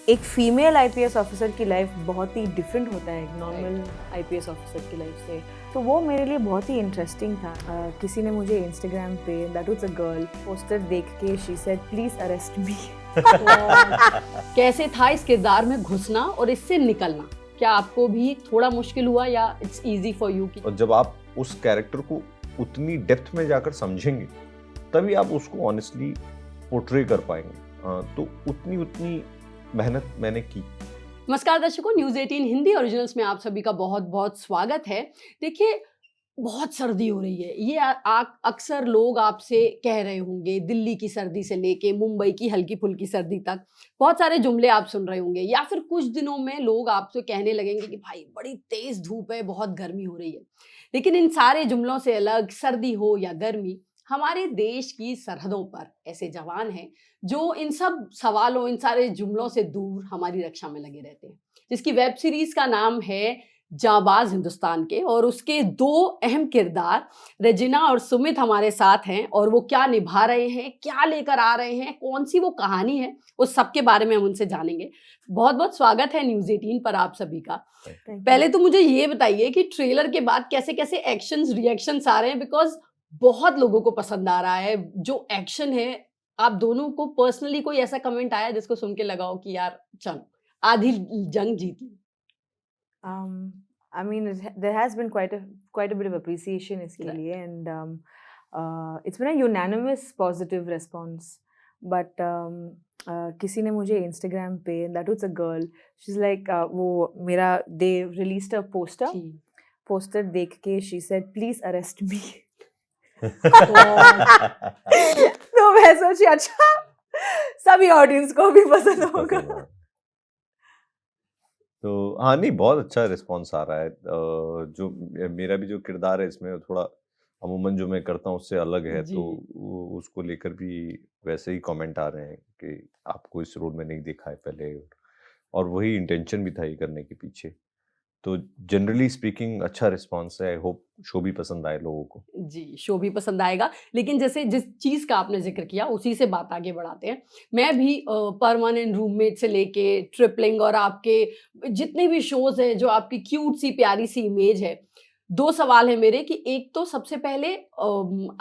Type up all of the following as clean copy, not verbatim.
एक female IPS officer की life बहुत ही डिफरेंट होता है एक नॉर्मल आईपीएस ऑफिसर की लाइफ से, तो वो मेरे लिए बहुत ही इंटरेस्टिंग था। किसी ने मुझे इंस्टाग्राम पे that was a girl poster देख के शी सेड प्लीज अरेस्ट मी। कैसे था इस किरदार में घुसना और इससे निकलना? क्या आपको भी थोड़ा मुश्किल हुआ या इट्स इजी फॉर यू? और जब आप उस कैरेक्टर को उतनी डेप्थ में जाकर समझेंगे तभी आप उसको ऑनेस्टली पोर्ट्रे कर पाएंगे। तो उतनी मेहनत मैंने की। नमस्कार दर्शकों, न्यूज़ 18 हिंदी ओरिजिनल्स में आप सभी का बहुत बहुत स्वागत है। देखिए, बहुत सर्दी हो रही है, ये अक्सर लोग आपसे कह रहे होंगे। दिल्ली की सर्दी से लेके मुंबई की हल्की फुल्की सर्दी तक बहुत सारे जुमले आप सुन रहे होंगे, या फिर कुछ दिनों में लोग आपसे कहने लगेंगे कि भाई बड़ी तेज धूप है, बहुत गर्मी हो रही है। लेकिन इन सारे जुमलों से अलग, सर्दी हो या गर्मी, हमारे देश की सरहदों पर ऐसे जवान हैं जो इन सब सवालों, इन सारे जुमलों से दूर हमारी रक्षा में लगे रहते हैं, जिसकी वेब सीरीज का नाम है जाबाज हिंदुस्तान के, और उसके दो अहम किरदार रेजिना और सुमित हमारे साथ हैं। और वो क्या निभा रहे हैं, क्या लेकर आ रहे हैं, कौन सी वो कहानी है, उस सब के बारे में हम उनसे जानेंगे। बहुत बहुत स्वागत है न्यूज़ 18 पर आप सभी का। पहले तो मुझे ये बताइए कि ट्रेलर के बाद कैसे कैसे एक्शंस, रिएक्शंस आ रहे हैं, बिकॉज बहुत लोगों को पसंद आ रहा है जो एक्शन है। आप दोनों को पर्सनली कोई ऐसा कमेंट आया जिसको सुन के लगा हो कि यार चलो आधी जंग जीत ली? I mean, there has been quite a bit of appreciation इसके Right. लिए, and it's been a unanimous positive response. But किसी ने मुझे Instagram पे, that was a girl, she's like वो मेरा they released a poster देख के she said please arrest me. तो मैं सोची अच्छा सभी ऑडियंस को भी पसंद होगा। तो हाँ, नहीं, बहुत अच्छा रिस्पॉन्स आ रहा है। जो मेरा भी जो किरदार है इसमें थोड़ा अमूमन जो मैं करता हूँ उससे अलग है, जी। तो उसको लेकर भी वैसे ही कमेंट आ रहे हैं कि आपको इस रोल में नहीं देखा है पहले, और वही इंटेंशन भी था ये करने के पीछे। तो जनरली स्पीकिंग अच्छा रिस्पॉन्स है। आई होप शो भी पसंद आए लोगों को। जी, शो भी पसंद आएगा। लेकिन जैसे जिस चीज़ का आपने ज़िक्र किया उसी से बात आगे बढ़ाते हैं। मैं भी परमानेंट रूममेट से लेके ट्रिपलिंग और आपके जितने भी शोज़ हैं जो आपकी क्यूट सी प्यारी सी इमेज है, 2 सवाल हैं मेरे कि एक तो सबसे पहले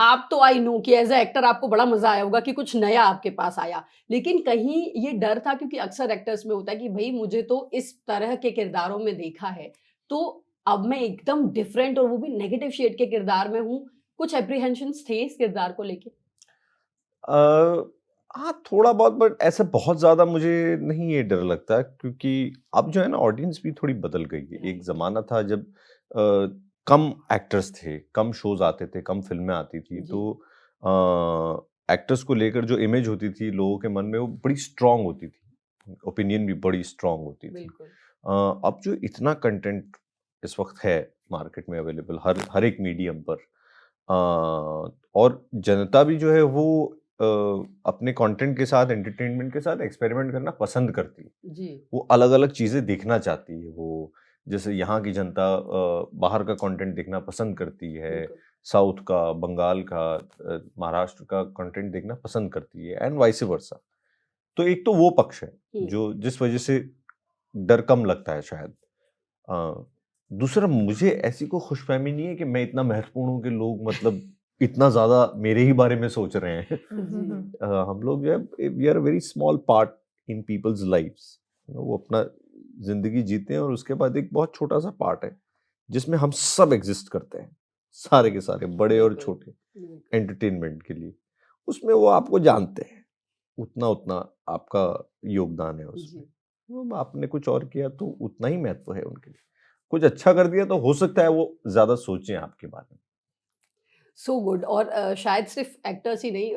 आप तो आई नो कि एज़ अ एक्टर आपको बड़ा मज़ा आया होगा कि कुछ नया आपके पास आया। लेकिन कहीं ये डर था, क्योंकि अक्सर एक्टर्स में होता है कि भई मुझे तो इस तरह के किरदारों में देखा है, तो अब मैं एकदम डिफरेंट और वो भी नेगेटिव शेड के किरदार में हूँ। कुछ एप्रीहेंशंस थे इस किरदार को लेके? हाँ, थोड़ा बहुत, बट ऐसा बहुत ज्यादा मुझे नहीं ये डर लगता, क्योंकि अब जो है ना ऑडियंस भी थोड़ी बदल गई है। एक जमाना था जब कम एक्टर्स थे, कम शोज आते थे, कम फिल्में आती थी, जी। तो एक्टर्स को लेकर जो इमेज होती थी लोगों के मन में वो बड़ी स्ट्रांग होती थी, ओपिनियन भी बड़ी स्ट्रांग होती थी। बिल्कुल। अब जो इतना कंटेंट इस वक्त है मार्केट में अवेलेबल हर एक मीडियम पर, और जनता भी जो है वो अपने कंटेंट के साथ, एंटरटेनमेंट के साथ एक्सपेरिमेंट करना पसंद करती है। जी। वो अलग अलग चीजें देखना चाहती है। वो जैसे यहाँ की जनता बाहर का कंटेंट देखना पसंद करती है, बिल्कुल। साउथ का, बंगाल का, महाराष्ट्र का कंटेंट देखना पसंद करती है, एंड वाइस वर्सा। तो एक तो वो पक्ष है जो जिस वजह से डर कम लगता है शायद। दूसरा, मुझे ऐसी कोई खुशफहमी नहीं है कि मैं इतना महत्वपूर्ण हूँ कि लोग मतलब इतना ज्यादा मेरे ही बारे में सोच रहे हैं। हम लोग जो है we are very small part in people's lives. वो अपना जिंदगी जीते हैं और उसके बाद एक बहुत छोटा सा पार्ट है जिसमें हम सब एग्जिस्ट करते हैं, सारे के सारे, बड़े और छोटे, एंटरटेनमेंट के लिए। उसमें वो आपको जानते हैं, उतना उतना आपका योगदान है उसमें। वो आपने कुछ और किया तो उतना ही महत्व है उनके लिए। कुछ अच्छा कर दिया तो हो सकता है वो ज्यादा सोचें आपके बारे में। So good. और शायद सिर्फ एक्टर्स ही नहीं,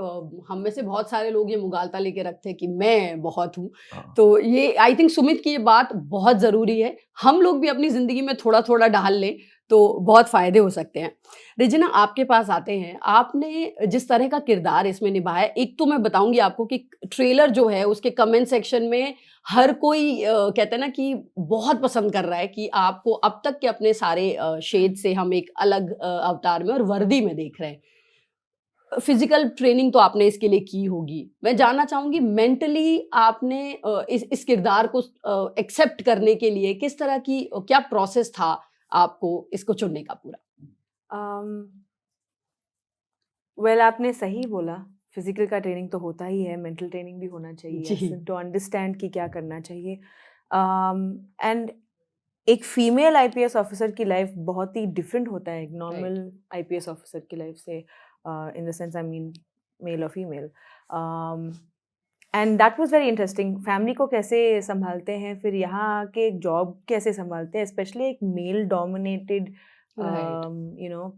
हम में से बहुत सारे लोग ये मुगालता लेके रखते हैं कि मैं बहुत हूँ। हाँ। तो ये आई थिंक सुमित की ये बात बहुत ज़रूरी है, हम लोग भी अपनी ज़िंदगी में थोड़ा थोड़ा ढाल लें तो बहुत फ़ायदे हो सकते हैं। रेजिना, आपके पास आते हैं। आपने जिस तरह का किरदार इसमें निभाया, एक तो मैं बताऊंगी आपको कि ट्रेलर जो है उसके कमेंट सेक्शन में हर कोई कहते हैं ना कि बहुत पसंद कर रहा है कि आपको अब तक के अपने सारे शेड से हम एक अलग अवतार में और वर्दी में देख रहे हैं। फिजिकल ट्रेनिंग तो आपने इसके लिए की होगी, मैं जानना चाहूंगी मेंटली आपने इस किरदार को एक्सेप्ट करने के लिए किस तरह की क्या प्रोसेस था आपको इसको चुनने का पूरा? वेल आपने सही बोला, फिजिकल का ट्रेनिंग तो होता ही है, मेंटल ट्रेनिंग भी होना चाहिए जी। टू अंडरस्टैंड कि क्या करना चाहिए। एंड एक फीमेल आईपीएस ऑफिसर की लाइफ बहुत ही डिफरेंट होता है एक नॉर्मल आईपीएस ऑफिसर की लाइफ से, in the sense I mean male और female. And that was very interesting, family को कैसे संभालते हैं, फिर यहाँ आके जॉब कैसे संभालते हैं, स्पेशली एक मेल डोमिनेटेड राइट।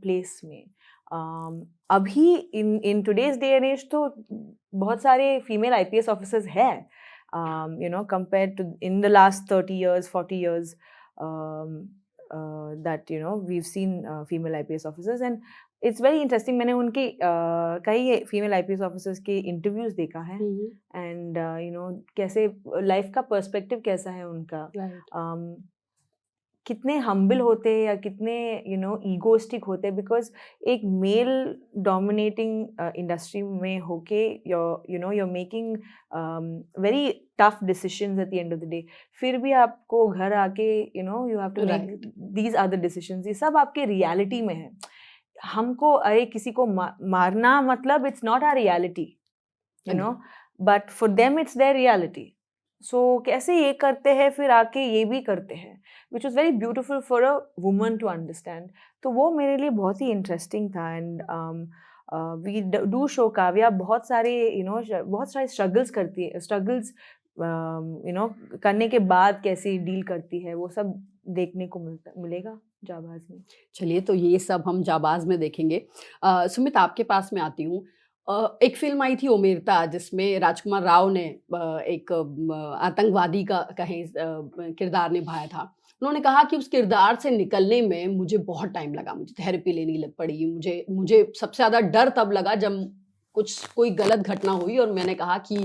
प्लेस में। अभी in today's day and age तो बहुत सारे फीमेल आईपीएस ऑफिसर्स हैं, compared to in the last 30 years 40 years, that we've seen female IPS officers, and it's very interesting. मैंने उनके कई फीमेल आईपीएस ऑफिसर्स के इंटरव्यूज देखा है, एंड कैसे लाइफ का पर्सपेक्टिव कैसा है उनका, राइट। कितने हम्बल होते हैं या कितने ईगोस्टिक होते हैं, बिकॉज एक मेल डोमिनेटिंग इंडस्ट्री में होके you're making very tough decisions at the end of the day, फिर भी आपको घर आके you have to make Right. These other decisions, ये सब आपके रियलिटी में है। हमको अरे किसी को मारना मतलब it's not a reality, but for them it's their reality. So कैसे ये करते हैं फिर आके ये भी करते हैं, which was very beautiful for a woman to understand. तो वो मेरे लिए बहुत ही इंटरेस्टिंग था। And we do show Kavya बहुत सारे बहुत सारे स्ट्रगल्स करती है, स्ट्रगल्स करने के बाद कैसे डील करती है, वो सब देखने को मिलेगा जाबाज में। चलिए, तो ये सब हम जाबाज में देखेंगे। सुमित, आपके पास में आती हूँ। एक फिल्म आई थी ओमेरता, जिसमें राजकुमार राव ने एक आतंकवादी का कहें किरदार निभाया था। उन्होंने कहा कि उस किरदार से निकलने में मुझे बहुत टाइम लगा, मुझे थेरेपी लेनी पड़ी, मुझे सबसे ज़्यादा डर तब लगा जब कोई गलत घटना हुई और मैंने कहा कि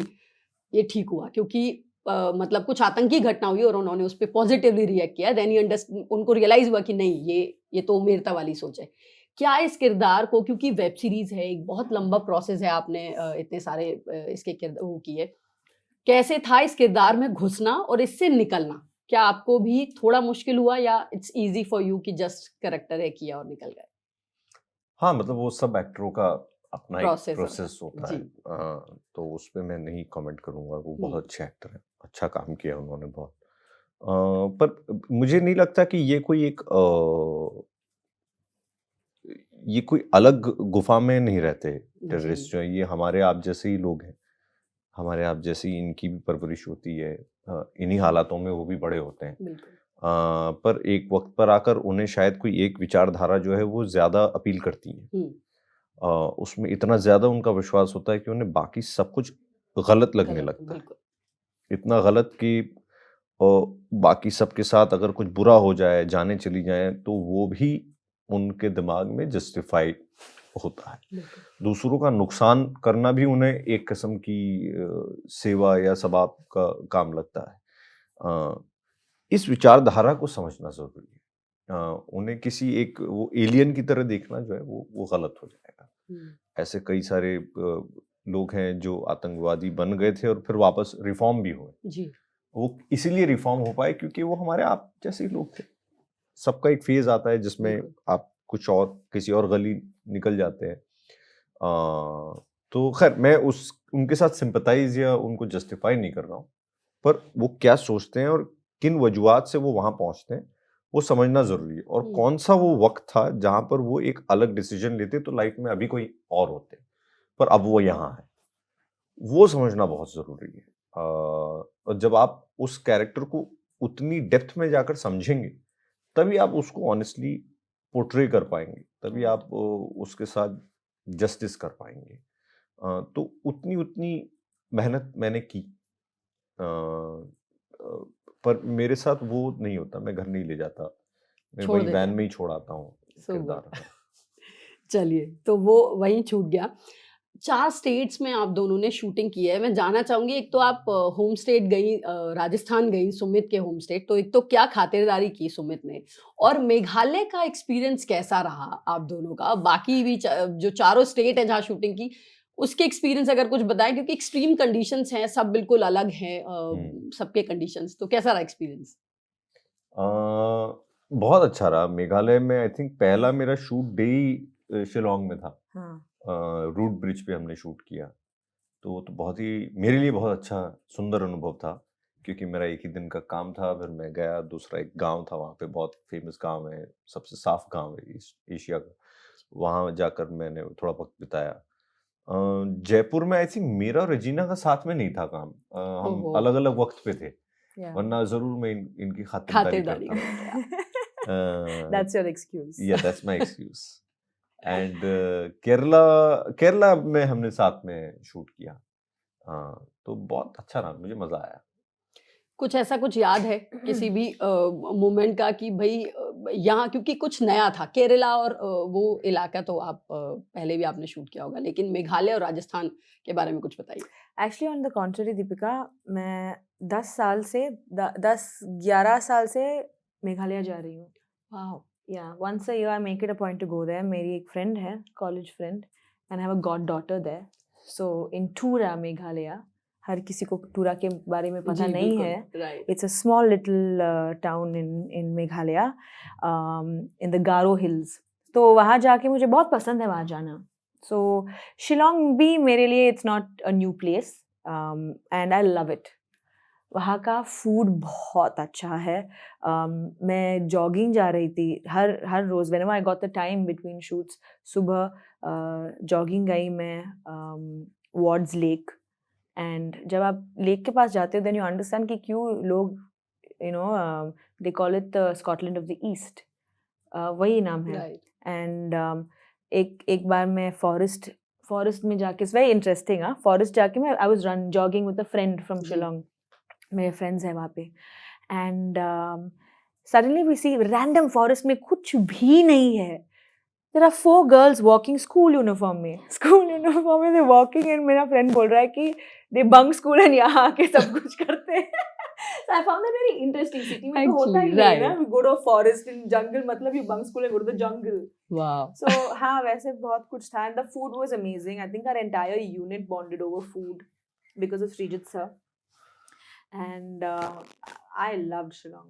ये ठीक हुआ, क्योंकि मतलब कुछ आतंकी घटना हुई और उन्होंने उस पे पॉजिटिवली रिएक्ट किया। देन उनको रियलाइज़ हुआ कि नहीं, ये तो ओमेरता वाली सोच है। क्या इस किरदार को, क्योंकि वेब सीरीज़ है, एक बहुत लंबा प्रोसेस है, आपने इतने सारे इसके वो किए, कैसे था इस किरदार में घुसना और इससे निकलना? क्या आपको भी थोड़ा मुश्किल हुआ या इट्स ईज़ी फॉर यू कि जस्ट कैरेक्टर है किया और निकल गए? हाँ, मतलब वो सब एक्टरों का अपना एक प्रोसेस प्रोसेस होता है। जी। तो उस पे मैं नहीं कमेंट करूँगा, वो हुँ। बहुत अच्छे एक्टर हैं, अच्छा काम किया उन्होंने बहुत। पर मुझे नहीं लगता कि ये कोई अलग गुफ़ा में नहीं रहते टेररिस्ट जी, जो हैं, ये हमारे आप जैसे ही लोग हैं। हमारे आप जैसे ही इनकी भी परवरिश होती है। इन्हीं हालातों में वो भी बड़े होते हैं। बिल्कुल। पर एक वक़्त पर आकर उन्हें शायद कोई एक विचारधारा जो है वो ज़्यादा अपील करती है। हुँ, उसमें इतना ज़्यादा उनका विश्वास होता है कि उन्हें बाकी सब कुछ गलत लगने गलत, लगता है। बिल्कुल। इतना गलत कि अ, बाकी सबके साथ अगर कुछ बुरा हो जाए, जानें चली जाएँ, तो वो भी उनके दिमाग में जस्टिफाई होता है। बिल्कुल। दूसरों का नुकसान करना भी उन्हें एक किस्म की सेवा या सवाब का काम लगता है। अ, इस विचारधारा को समझना ज़रूरी है। उन्हें किसी एक वो एलियन की तरह देखना जो है वो गलत हो जाएगा। हुँ, ऐसे कई सारे लोग हैं जो आतंकवादी बन गए थे और फिर वापस रिफ़ॉर्म भी हुए। जी, वो इसीलिए रिफ़ॉर्म हो पाए क्योंकि वो हमारे आप जैसे ही लोग थे। सबका एक फ़ेज़ आता है जिसमें बिल्कुल। आप कुछ और किसी और गली निकल जाते हैं। तो ख़ैर मैं उस उनके साथ सिम्पैथाइज़ या उनको जस्टिफ़ाई नहीं कर रहा हूँ। पर वो क्या सोचते हैं और किन वजूहात से वो वहाँ पहुँचते हैं, वो समझना ज़रूरी है। और हुँ, कौन-सा वो वक़्त था जहाँ पर वो एक अलग डिसीज़न लेते तो लाइफ़ में अभी कोई और होते, पर अब वो यहाँ हैं। वो समझना बहुत ज़रूरी है। और जब आप उस कैरेक्टर को उतनी डेप्थ में जाकर समझेंगे, तभी आप उसको ऑनेस्टली पोर्ट्रे कर पाएँगे, तभी राइट। आप उसके साथ जस्टिस कर पाएँगे। तो उतनी-उतनी मेहनत मैंने की। अ अ, पर मेरे साथ वो नहीं होता, मैं घर नहीं ले जाता। मैं छोड़ वही देते वैन हैं। में ही छोड़ आता हूँ सो गुड। किरदार। हाँ। चलिए, तो वो वहीं छूट गया। 4 स्टेट्स में आप दोनों ने शूटिंग की है। मैं जानना चाहूँगी, एक तो आप होम स्टेट गई, राजस्थान गई, सुमित के होम स्टेट, तो एक तो क्या खातिरदारी की सुमित ने? और मेघालय का एक्सपीरियंस कैसा रहा आप दोनों का? बाकी भी जो चारों स्टेट हैं जहाँ शूटिंग की, उसके एक्सपीरियंस अगर कुछ बताएँ, क्योंकि एक्सट्रीम कंडीशंस हैं, सब बिल्कुल अलग हैं सबके कंडीशंस, तो कैसा रहा एक्सपीरियंस? बहुत अच्छा रहा। मेघालय में आई थिंक पहला मेरा शूट डे ही शिलोंग में था। हाँ, रूट ब्रिज पे हमने शूट किया, तो वो तो बहुत ही मेरे लिए बहुत अच्छा सुंदर अनुभव था, क्योंकि मेरा एक ही दिन का काम था। फिर मैं गया, दूसरा एक गांव था वहाँ पे, बहुत फेमस गांव है, सबसे साफ गांव है एशिया का। वहाँ जाकर मैंने थोड़ा वक्त बिताया। जयपुर में आई थिंक मेरा और रजीना का साथ में नहीं था काम। हम ओहो! अलग अलग वक्त पे थे, yeah. वरना जरूर मैं इनकी खातिरदारी खातिरदारी करता। करते। That's your excuse. या that's my excuse. And Kerala Kerala में हमने साथ में शूट किया। हाँ, तो बहुत अच्छा रहा, मुझे मजा आया। कुछ ऐसा कुछ याद है किसी भी मोमेंट का कि भाई यहाँ, क्योंकि कुछ नया था केरला और वो इलाका तो आप पहले भी आपने शूट किया होगा, लेकिन मेघालय और राजस्थान के बारे में कुछ बताइए। Actually, on the contrary, Deepika, मैं 10 साल से मेघालय जा रही हूँ। वाह, Yeah, once a year I make it a point to go there. मेरी एक friend है, college friend, and I have a goddaughter there. So in Tura, Meghalaya, हर किसी को टूरा के बारे में पता जी नहीं बिल्कुल, है। Right. It's a small little town in Meghalaya, in the Garo Hills. तो वहाँ जाके मुझे बहुत पसंद है वहाँ जाना। So शिलोंग भी मेरे लिए it's not a new place, and I love it. वहाँ का फूड बहुत अच्छा है। मैं जॉगिंग जा रही थी हर रोज़, whenever I got the time between shoots, सुबह जॉगिंग गई मैं वार्ड्स लेक। एंड जब आप लेक के पास जाते हो देन यू अंडरस्टैंड कि क्यों लोग they call it the Scotland of the east, वही नाम है। राइट। एंड एक बार मैं फॉरेस्ट में जाके, इट्स वेरी इंटरेस्टिंग, फॉरेस्ट जाके मैं I was run jogging with a friend from जी। शिलोंग, मेरे फ्रेंड्स हैं वहाँ पे। And suddenly we see random forest में कुछ भी नहीं है। There are 4 girls walking school uniform में दे वॉकिंग, एंड मेरा फ्रेंड बोल रहा है कि दे बंक स्कूल एंड यहाँ आके सब कुछ करते हैं। So I found that very interesting. City में तो होता ही Actually, नहीं है ना, right. we go to a forest in jungle, मतलब you bunk school and go to the jungle. वाह, So हाँ, वैसे बहुत कुछ था, and the food was amazing. I think our entire unit bonded over food because of Srijit sir. And I loved Shillong.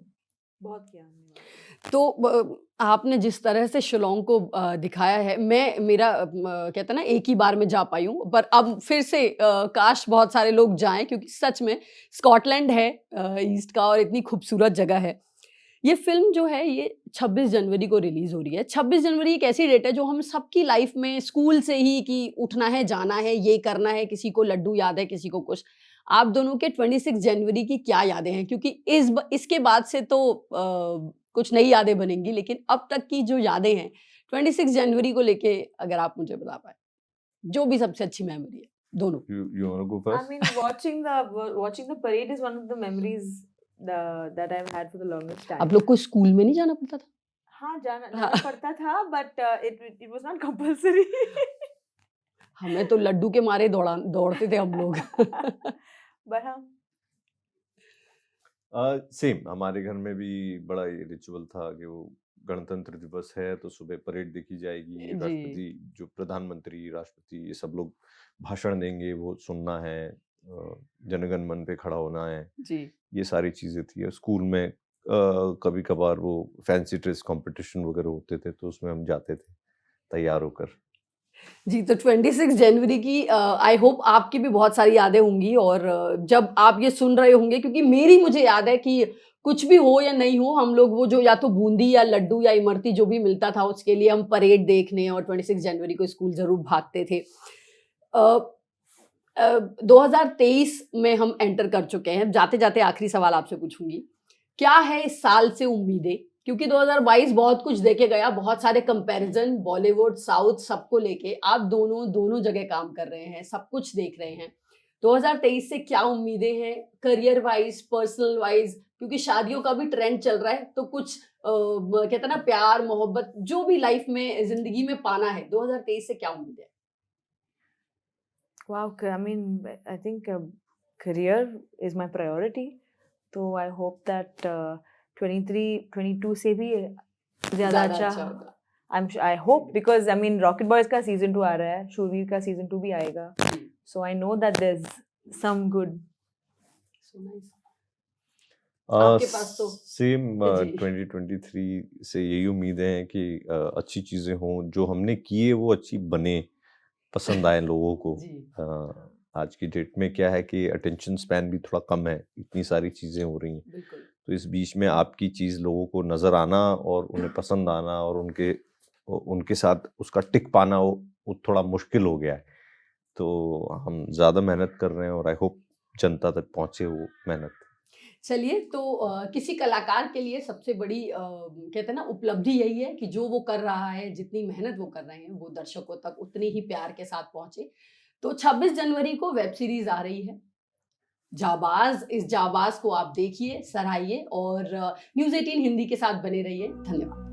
बहुत किया हमने। तो आपने जिस तरह से शिलोंग को दिखाया है, मेरा कहते हैं ना एक ही बार में जा पाई हूँ, पर अब फिर से काश बहुत सारे लोग जाएं, क्योंकि सच में स्कॉटलैंड है ईस्ट का और इतनी खूबसूरत जगह है। ये फिल्म जो है ये 26 जनवरी को रिलीज हो रही है। 26 जनवरी एक ऐसी डेट है जो हम सबकी लाइफ में स्कूल से ही कि उठना है, जाना है, ये करना है, किसी को लड्डू याद है, किसी को कुछ। आप दोनों के 26 जनवरी की क्या यादें हैं? क्योंकि इसके बाद से तो कुछ नई यादें बनेंगी, लेकिन अब तक की जो यादें हैं 26 जनवरी को लेके अगर आप मुझे बता पाए, जो भी सबसे अच्छी मेमोरी है दोनों। You want to go I first? mean, watching the parade is one of the memories that I've had for the longest time. आप लोग को स्कूल में नहीं जाना पड़ता था? हाँ, जाना पड़ता था, but it was not compulsory. हमें तो लड्डू के मारे दौड़ते थे हम लोग। But हाँ, सेम हमारे घर में भी बड़ा ये रिचुअल था कि वो गणतंत्र दिवस है तो सुबह परेड देखी जाएगी, जी। राष्ट्रपति जो प्रधानमंत्री राष्ट्रपति ये सब लोग भाषण देंगे वो सुनना है, जनगण मन पे खड़ा होना है, जी। ये सारी चीजें थी। और स्कूल में कभी कभार वो फैंसी ड्रेस कंपटीशन वगैरह होते थे तो उसमें हम जाते थे तैयार होकर। जी, तो 26 जनवरी की आई होप आपकी भी बहुत सारी यादें होंगी, और जब आप ये सुन रहे होंगे, क्योंकि मुझे याद है कि कुछ भी हो या नहीं हो, हम लोग वो जो या तो बूंदी या लड्डू या इमरती जो भी मिलता था उसके लिए हम परेड देखने और 26 जनवरी को स्कूल जरूर भागते थे। 2023 में हम एंटर कर चुके हैं। जाते जाते आखिरी सवाल आपसे पूछूंगी, क्या है इस साल से उम्मीदें? क्योंकि 2022 बहुत कुछ देके गया, बहुत सारे कंपैरिजन बॉलीवुड साउथ सबको लेके आप दोनों जगह काम कर रहे हैं, सब कुछ देख रहे हैं। 2023 से क्या उम्मीदें हैं करियर वाइज, पर्सनल वाइज, क्योंकि शादियों का भी ट्रेंड चल रहा है, तो कुछ कहते हैं ना प्यार मोहब्बत जो भी लाइफ में जिंदगी में पाना है, 2023 से क्या उम्मीद है? Wow, I mean, I think career is my priority. तो I hope that 23, 22 से भी ज़्यादा ज़्यादा अच्छा अच्छा होगा। I hope, because I mean Rocket Boys का season 2 आ रहा है, शूरवीर का season 2 भी आएगा, so I know that there's some good. So nice. आपके पास तो सेम जी 2023 से यही उम्मीद है कि अच्छी चीज़ें हों, जो हमने किए वो अच्छी बने, पसंद आए लोगों को। जी आज की डेट में क्या है कि अटेंशन स्पैन भी थोड़ा कम है, इतनी सारी चीज़ें हो रही हैं, बिल्कुल तो इस बीच में आपकी चीज़ लोगों को नज़र आना और उन्हें पसंद आना और उनके साथ उसका टिक पाना वो थोड़ा मुश्किल हो गया है। तो हम ज़्यादा मेहनत कर रहे हैं और आई होप जनता तक पहुँचे वो मेहनत। चलिए तो किसी कलाकार के लिए सबसे बड़ी कहते हैं ना उपलब्धि यही है कि जो वो कर रहा है, जितनी मेहनत वो कर रहे हैं, वो दर्शकों तक उतनी ही प्यार के साथ पहुंचे। तो 26 जनवरी को वेब सीरीज आ रही है जाबाज। इस जाबाज को आप देखिए, सराहिए और न्यूज़ 18 हिंदी के साथ बने रहिए। धन्यवाद।